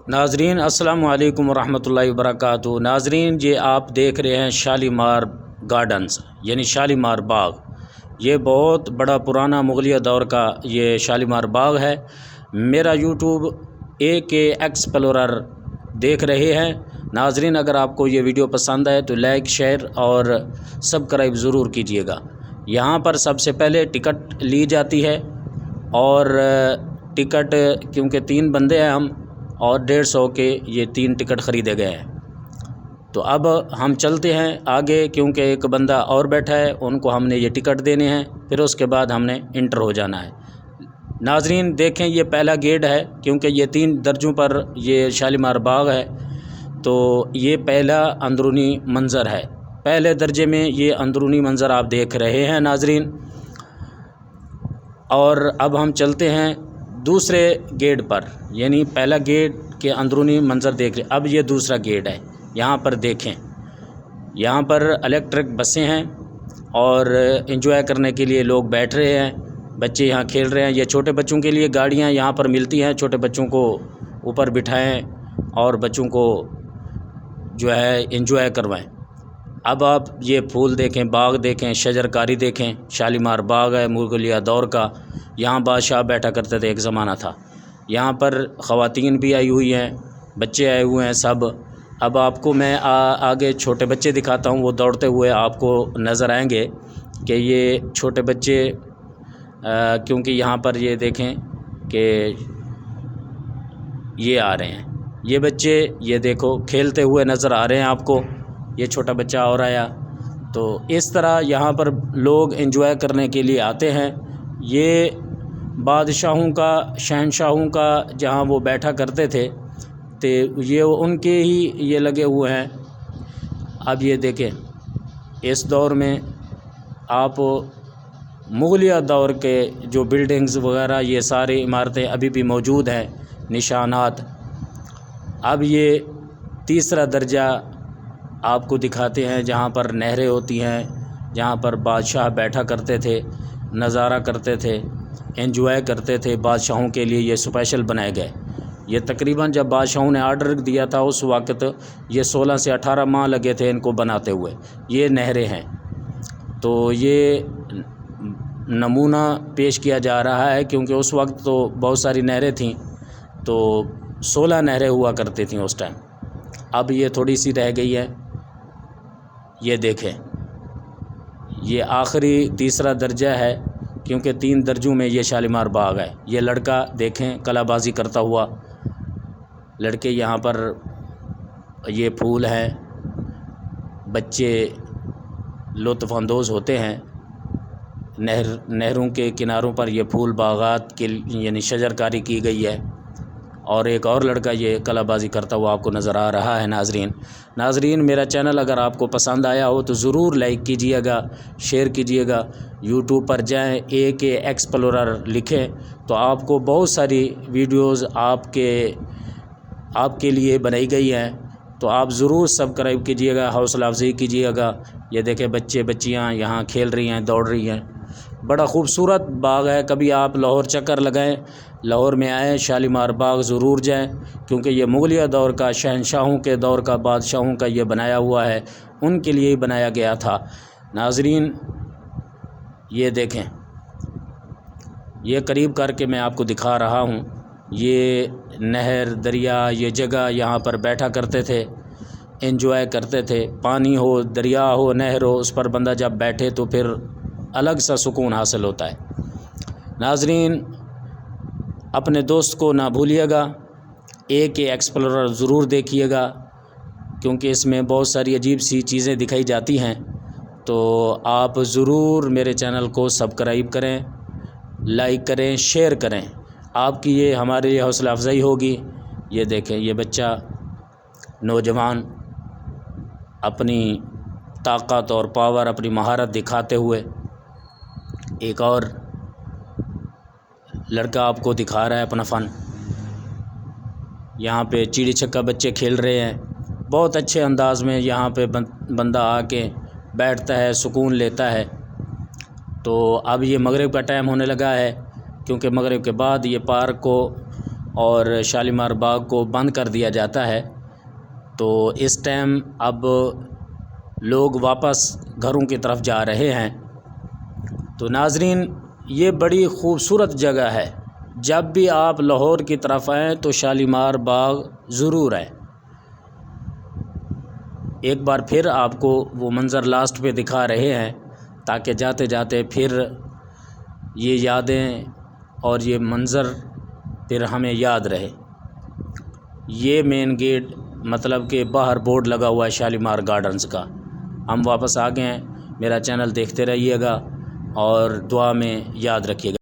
ناظرین السلام علیکم ورحمۃ اللہ وبرکاتہ۔ ناظرین یہ آپ دیکھ رہے ہیں شالیمار گارڈنز یعنی شالیمار باغ۔ یہ بہت بڑا پرانا مغلیہ دور کا یہ شالیمار باغ ہے۔ میرا یوٹیوب AK ایکسپلورر دیکھ رہے ہیں ناظرین، اگر آپ کو یہ ویڈیو پسند آئے تو لائک شیئر اور سبسکرائب ضرور کیجیے گا۔ یہاں پر سب سے پہلے ٹکٹ لی جاتی ہے اور ٹکٹ کیونکہ 3 بندے ہیں ہم اور 150 کے یہ 3 ٹکٹ خریدے گئے ہیں۔ تو اب ہم چلتے ہیں آگے کیونکہ ایک بندہ اور بیٹھا ہے، ان کو ہم نے یہ ٹکٹ دینے ہیں، پھر اس کے بعد ہم نے انٹر ہو جانا ہے۔ ناظرین دیکھیں یہ پہلا گیٹ ہے کیونکہ یہ 3 درجوں پر یہ شالیمار باغ ہے، تو یہ پہلا اندرونی منظر ہے۔ پہلے درجے میں یہ اندرونی منظر آپ دیکھ رہے ہیں ناظرین، اور اب ہم چلتے ہیں دوسرے گیٹ پر، یعنی پہلا گیٹ کے اندرونی منظر دیکھ رہے، اب یہ دوسرا گیٹ ہے۔ یہاں پر دیکھیں، یہاں پر الیکٹرک بسیں ہیں اور انجوائے کرنے کے لیے لوگ بیٹھ رہے ہیں، بچے یہاں کھیل رہے ہیں۔ یہ چھوٹے بچوں کے لیے گاڑیاں یہاں پر ملتی ہیں، چھوٹے بچوں کو اوپر بٹھائیں اور بچوں کو جو ہے انجوائے کروائیں۔ اب آپ یہ پھول دیکھیں، باغ دیکھیں، شجرکاری دیکھیں۔ شالیمار باغ ہے مغلیہ دور کا، یہاں بادشاہ بیٹھا کرتے تھے، ایک زمانہ تھا۔ یہاں پر خواتین بھی آئی ہوئی ہیں، بچے آئے ہوئے ہیں سب۔ اب آپ کو میں آگے چھوٹے بچے دکھاتا ہوں، وہ دوڑتے ہوئے آپ کو نظر آئیں گے کہ یہ چھوٹے بچے کیونکہ یہاں پر یہ دیکھیں کہ یہ آ رہے ہیں، یہ بچے یہ دیکھو کھیلتے ہوئے نظر آ رہے ہیں آپ کو۔ یہ چھوٹا بچہ اور آیا، تو اس طرح یہاں پر لوگ انجوائے کرنے کے لیے آتے ہیں۔ یہ بادشاہوں کا، شہنشاہوں کا جہاں وہ بیٹھا کرتے تھے، تو یہ ان کے ہی یہ لگے ہوئے ہیں۔ اب یہ دیکھیں اس دور میں آپ مغلیہ دور کے جو بلڈنگز وغیرہ یہ ساری عمارتیں ابھی بھی موجود ہیں، نشانات۔ اب یہ تیسرا درجہ آپ کو دکھاتے ہیں جہاں پر نہریں ہوتی ہیں، جہاں پر بادشاہ بیٹھا کرتے تھے، نظارہ کرتے تھے، انجوائے کرتے تھے۔ بادشاہوں کے لیے یہ اسپیشل بنائے گئے۔ یہ تقریباً جب بادشاہوں نے آرڈر دیا تھا اس وقت یہ 16 سے 18 ماہ لگے تھے ان کو بناتے ہوئے۔ یہ نہریں ہیں، تو یہ نمونہ پیش کیا جا رہا ہے کیونکہ اس وقت تو بہت ساری نہریں تھیں، تو 16 نہریں ہوا کرتی تھیں اس ٹائم۔ اب یہ تھوڑی سی رہ گئی ہے۔ یہ دیکھیں یہ آخری تیسرا درجہ ہے کیونکہ 3 درجوں میں یہ شالیمار باغ ہے۔ یہ لڑکا دیکھیں کلا بازی کرتا ہوا، لڑکے یہاں پر یہ پھول ہیں، بچے لطف اندوز ہوتے ہیں۔ نہروں کے کناروں پر یہ پھول باغات کے یعنی شجرکاری کی گئی ہے، اور ایک اور لڑکا یہ کلا بازی کرتا ہوا آپ کو نظر آ رہا ہے۔ ناظرین میرا چینل اگر آپ کو پسند آیا ہو تو ضرور لائک کیجیے گا، شیئر کیجیے گا۔ یوٹیوب پر جائیں، AK ایکسپلورر لکھیں تو آپ کو بہت ساری ویڈیوز آپ کے لیے بنائی گئی ہیں، تو آپ ضرور سبسکرائب کیجیے گا، حوصلہ افزائی کیجیے گا۔ یہ دیکھیں بچے بچیاں یہاں کھیل رہی ہیں، دوڑ رہی ہیں۔ بڑا خوبصورت باغ ہے، کبھی آپ لاہور چکر لگائیں، لاہور میں آئیں، شالیمار باغ ضرور جائیں کیونکہ یہ مغلیہ دور کا، شہنشاہوں کے دور کا، بادشاہوں کا یہ بنایا ہوا ہے، ان کے لیے ہی بنایا گیا تھا۔ ناظرین یہ دیکھیں، یہ قریب کر کے میں آپ کو دکھا رہا ہوں۔ یہ نہر، دریا، یہ جگہ یہاں پر بیٹھا کرتے تھے، انجوائے کرتے تھے۔ پانی ہو، دریا ہو، نہر ہو، اس پر بندہ جب بیٹھے تو پھر الگ سا سکون حاصل ہوتا ہے۔ ناظرین اپنے دوست کو نہ بھولیے گا، AK ایکسپلورر ضرور دیکھیے گا کیونکہ اس میں بہت ساری عجیب سی چیزیں دکھائی جاتی ہیں، تو آپ ضرور میرے چینل کو سبسکرائب کریں، لائک کریں، شیئر کریں۔ آپ کی یہ ہمارے لیے حوصلہ افزائی ہوگی۔ یہ دیکھیں یہ بچہ نوجوان اپنی طاقت اور پاور، اپنی مہارت دکھاتے ہوئے، ایک اور لڑکا آپ کو دکھا رہا ہے اپنا فن۔ یہاں پہ چڑی چھکا بچے کھیل رہے ہیں، بہت اچھے انداز میں یہاں پہ بندہ آ کے بیٹھتا ہے، سکون لیتا ہے۔ تو اب یہ مغرب کا ٹائم ہونے لگا ہے کیونکہ مغرب کے بعد یہ پارک کو اور شالیمار باغ کو بند کر دیا جاتا ہے، تو اس ٹائم اب لوگ واپس گھروں کی طرف جا رہے ہیں۔ تو ناظرین یہ بڑی خوبصورت جگہ ہے، جب بھی آپ لاہور کی طرف آئیں تو شالیمار باغ ضرور آئیں۔ ایک بار پھر آپ کو وہ منظر لاسٹ پہ دکھا رہے ہیں تاکہ جاتے جاتے پھر یہ یادیں اور یہ منظر پھر ہمیں یاد رہے۔ یہ مین گیٹ مطلب کہ باہر بورڈ لگا ہوا ہے شالیمار گارڈنز کا۔ ہم واپس آ گئے ہیں۔ میرا چینل دیکھتے رہیے گا اور دعا میں یاد رکھیے گا۔